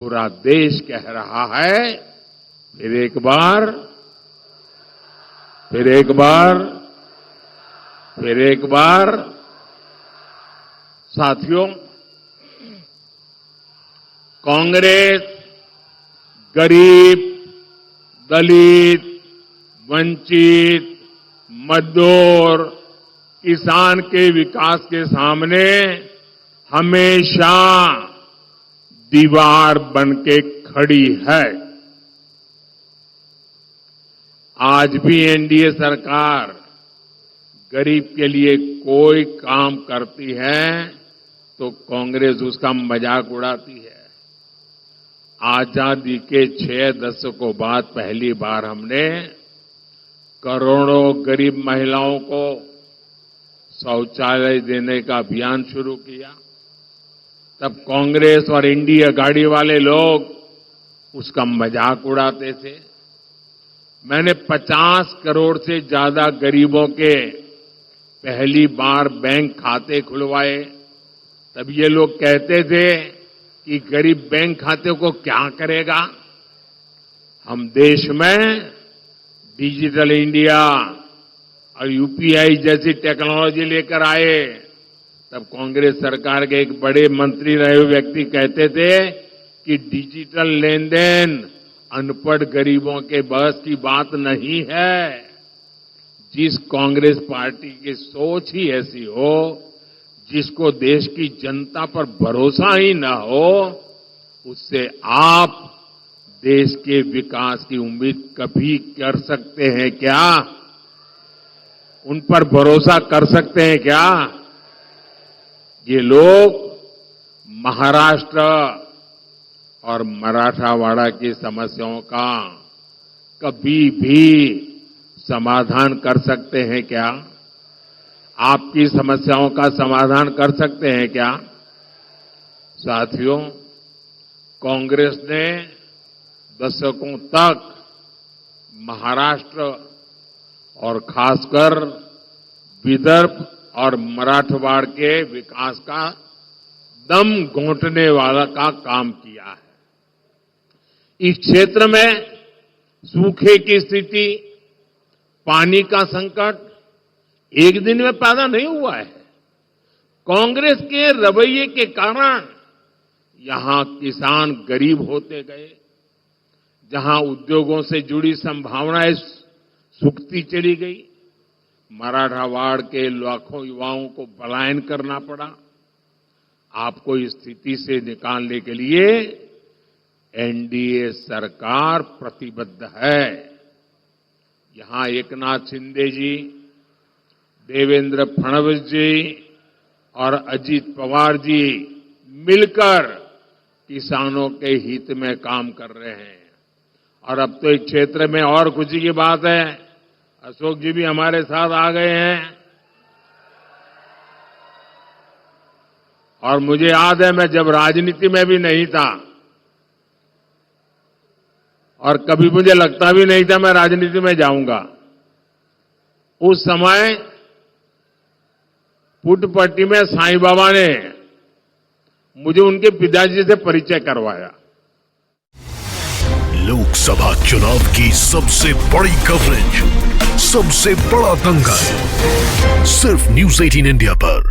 पूरा देश कह रहा है, फिर एक बार, फिर एक बार, फिर एक बार। साथियों, कांग्रेस गरीब, दलित, वंचित, मजदूर, किसान के विकास के सामने हमेशा दीवार बनके खड़ी है। आज भी एनडीए सरकार गरीब के लिए कोई काम करती है तो कांग्रेस उसका मजाक उड़ाती है। आजादी के 6 दशकों बाद पहली बार हमने करोड़ों गरीब महिलाओं को शौचालय देने का अभियान शुरू किया। तब कांग्रेस और इंडिया गाड़ी वाले लोग उसका मजाक उड़ाते थे। मैंने 50 करोड़ से ज्यादा गरीबों के पहली बार बैंक खाते खुलवाए। तब ये लोग कहते थे कि गरीब बैंक खाते को क्या करेगा। हम देश में डिजिटल इंडिया और यूपीआई जैसी टेक्नोलॉजी लेकर आए। तब कांग्रेस सरकार के एक बड़े मंत्री रहे हुए व्यक्ति कहते थे कि डिजिटल लेन देन अनपढ़ गरीबों के बस की बात नहीं है। जिस कांग्रेस पार्टी की सोच ही ऐसी हो, जिसको देश की जनता पर भरोसा ही न हो, उससे आप देश के विकास की उम्मीद कभी कर सकते हैं क्या? उन पर भरोसा कर सकते हैं क्या? ये लोग महाराष्ट्र और मराठवाड़ा की समस्याओं का कभी भी समाधान कर सकते हैं क्या? आपकी समस्याओं का समाधान कर सकते हैं क्या? साथियों, कांग्रेस ने दशकों तक महाराष्ट्र और खासकर विदर्भ और मराठवाड़ के विकास का दम घोंटने वाला का काम किया है। इस क्षेत्र में सूखे की स्थिति, पानी का संकट एक दिन में पैदा नहीं हुआ है। कांग्रेस के रवैये के कारण यहां किसान गरीब होते गए, जहां उद्योगों से जुड़ी संभावनाएं सूखती चली गई, मराठवाड़ के लाखों युवाओं को पलायन करना पड़ा। आपको इस स्थिति से निकालने के लिए एनडीए सरकार प्रतिबद्ध है। यहां एकनाथ शिंदे जी, देवेंद्र फडणवीस जी और अजीत पवार जी मिलकर किसानों के हित में काम कर रहे हैं। और अब तो इस क्षेत्र में और खुशी की बात है, अशोक जी भी हमारे साथ आ गए हैं। और मुझे याद है, मैं जब राजनीति में भी नहीं था और कभी मुझे लगता भी नहीं था मैं राजनीति में जाऊंगा, उस समय पुट्टपट्टी में साईं बाबा ने मुझे उनके पिताजी से परिचय करवाया। लोकसभा चुनाव की सबसे बड़ी कवरेज, सबसे बड़ा दंगल, सिर्फ न्यूज़ 18 इंडिया पर।